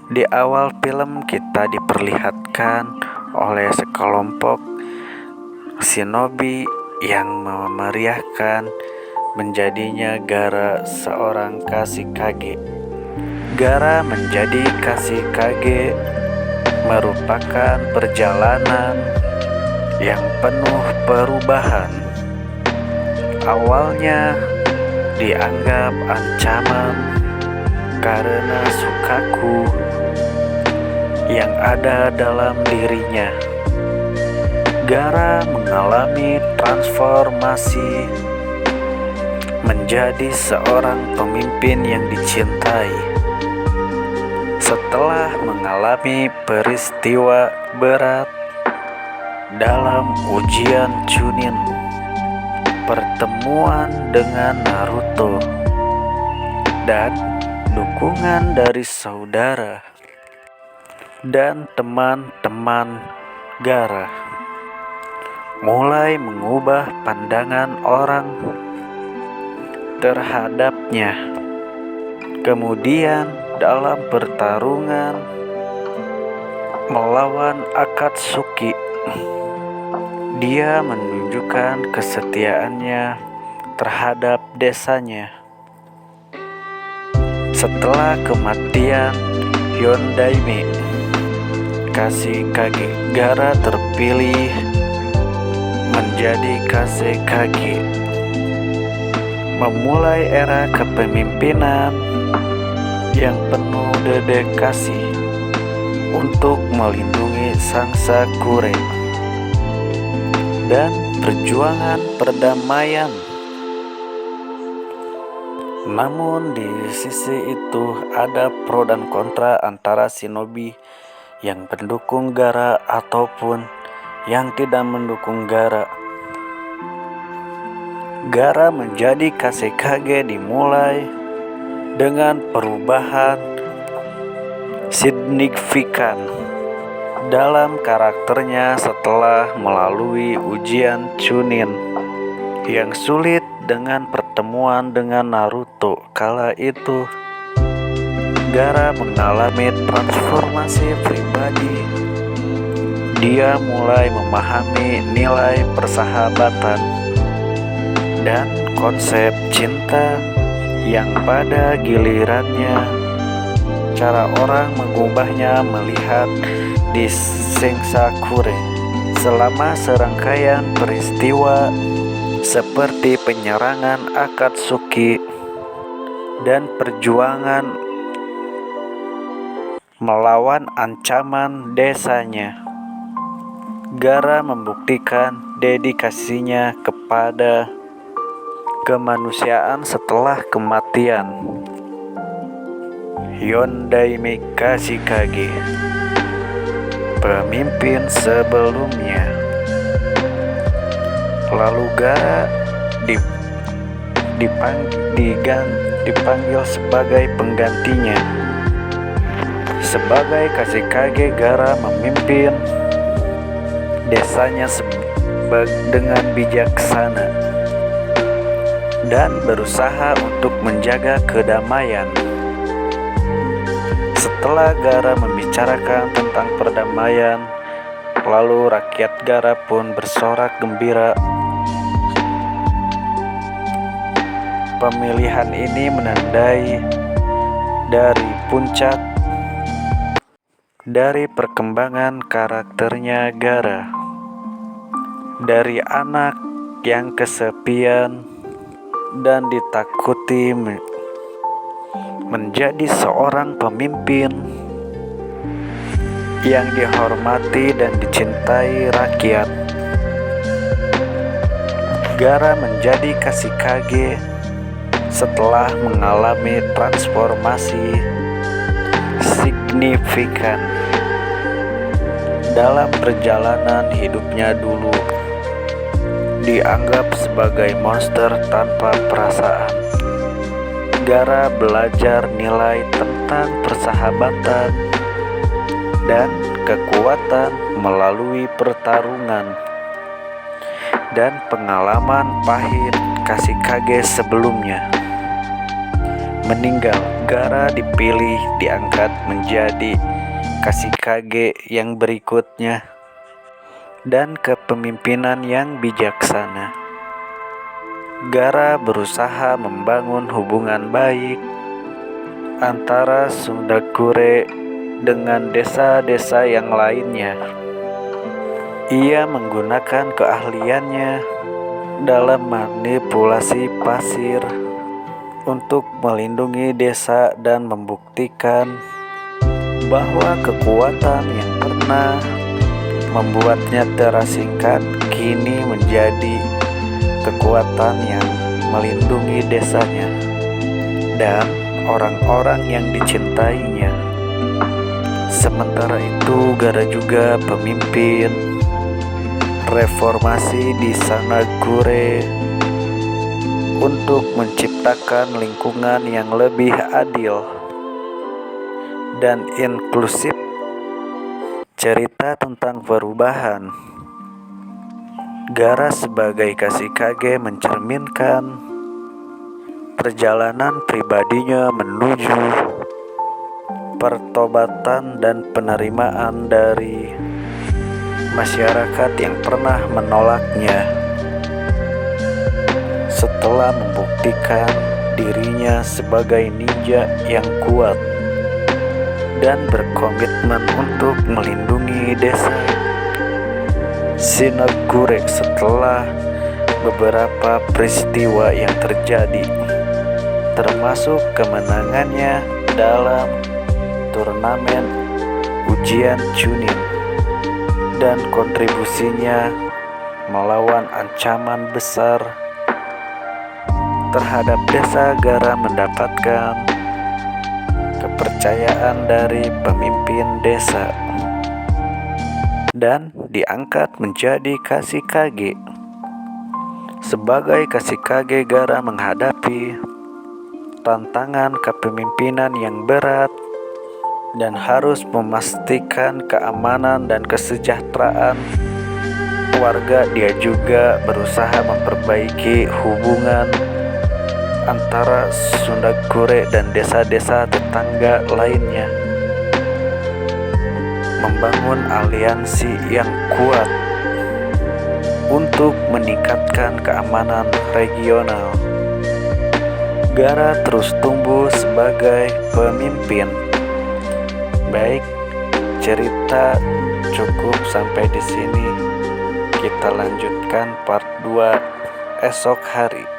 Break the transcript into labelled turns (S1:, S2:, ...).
S1: Di awal film kita diperlihatkan oleh sekelompok shinobi yang memeriahkan menjadinya Gaara seorang Kashikage. Gaara menjadi Kashikage merupakan perjalanan yang penuh perubahan. Awalnya dianggap ancaman karena Shukaku yang ada dalam dirinya. Gaara mengalami transformasi menjadi seorang pemimpin yang dicintai. Setelah mengalami peristiwa berat dalam ujian Chunin, pertemuan dengan Naruto, dan dukungan dari saudara dan teman-teman Gaara, mulai mengubah pandangan orang terhadapnya. Kemudian dalam pertarungan melawan Akatsuki, dia menunjukkan kesetiaannya terhadap desanya. Setelah kematian Yondaime Kashikage, Gaara terpilih menjadi Kashikage, memulai era kepemimpinan yang penuh dedikasi untuk melindungi sang Sakure dan perjuangan perdamaian. Namun di sisi itu ada pro dan kontra antara shinobi yang mendukung Gaara ataupun yang tidak mendukung Gaara. Gaara menjadi Kashikage dimulai dengan perubahan signifikan dalam karakternya setelah melalui ujian Chunin yang sulit dengan pertemuan dengan Naruto. Kala itu Gaara mengalami transformasi pribadi. Dia mulai memahami nilai persahabatan dan konsep cinta yang pada gilirannya cara orang mengubahnya melihat di sang Sakure selama serangkaian peristiwa seperti penyerangan Akatsuki dan perjuangan melawan ancaman desanya. Gaara membuktikan dedikasinya kepada kemanusiaan setelah kematian Yondaime Kashikage, pemimpin sebelumnya. Lalu Gaara dipanggil sebagai penggantinya. Sebagai Kashikage, Gaara memimpin desanya dengan bijaksana dan berusaha untuk menjaga kedamaian. Setelah Gaara membicarakan tentang perdamaian, lalu rakyat Gaara pun bersorak gembira. Pemilihan ini menandai dari puncak dari perkembangan karakternya Gaara, dari anak yang kesepian dan ditakuti menjadi seorang pemimpin yang dihormati dan dicintai rakyat. Gaara menjadi Kashikage setelah mengalami transformasi signifikan dalam perjalanan hidupnya. Dulu dianggap sebagai monster tanpa perasaan, Gaara belajar nilai tentang persahabatan dan kekuatan melalui pertarungan dan pengalaman pahit Kashikage sebelumnya. meninggal, Gaara dipilih diangkat menjadi Kashikage yang berikutnya dan kepemimpinan yang bijaksana. Gaara berusaha membangun hubungan baik antara Sundagure dengan desa-desa yang lainnya. Ia menggunakan keahliannya dalam manipulasi pasir untuk melindungi desa dan membuktikan bahwa kekuatan yang pernah membuatnya terasingkan kini menjadi kekuatan yang melindungi desanya dan orang-orang yang dicintainya. Sementara itu, Gaara juga pemimpin reformasi di Sanagure untuk menciptakan lingkungan yang lebih adil dan inklusif. Cerita tentang perubahan Gaara sebagai Kashikage mencerminkan perjalanan pribadinya menuju pertobatan dan penerimaan dari masyarakat yang pernah menolaknya. Setelah membuktikan dirinya sebagai ninja yang kuat dan berkomitmen untuk melindungi desa Shinagure setelah beberapa peristiwa yang terjadi, termasuk kemenangannya dalam turnamen ujian Chunin dan kontribusinya melawan ancaman besar terhadap desa, Gaara mendapatkan kepercayaan dari pemimpin desa dan diangkat menjadi Kashikage. Sebagai Kashikage, Gaara menghadapi tantangan kepemimpinan yang berat dan harus memastikan keamanan dan kesejahteraan warga. Dia juga berusaha memperbaiki hubungan antara Sundagure dan desa-desa tetangga lainnya, membangun aliansi yang kuat untuk meningkatkan keamanan regional. Gaara terus tumbuh sebagai pemimpin. Baik, cerita cukup sampai di sini. Kita lanjutkan part 2 esok hari.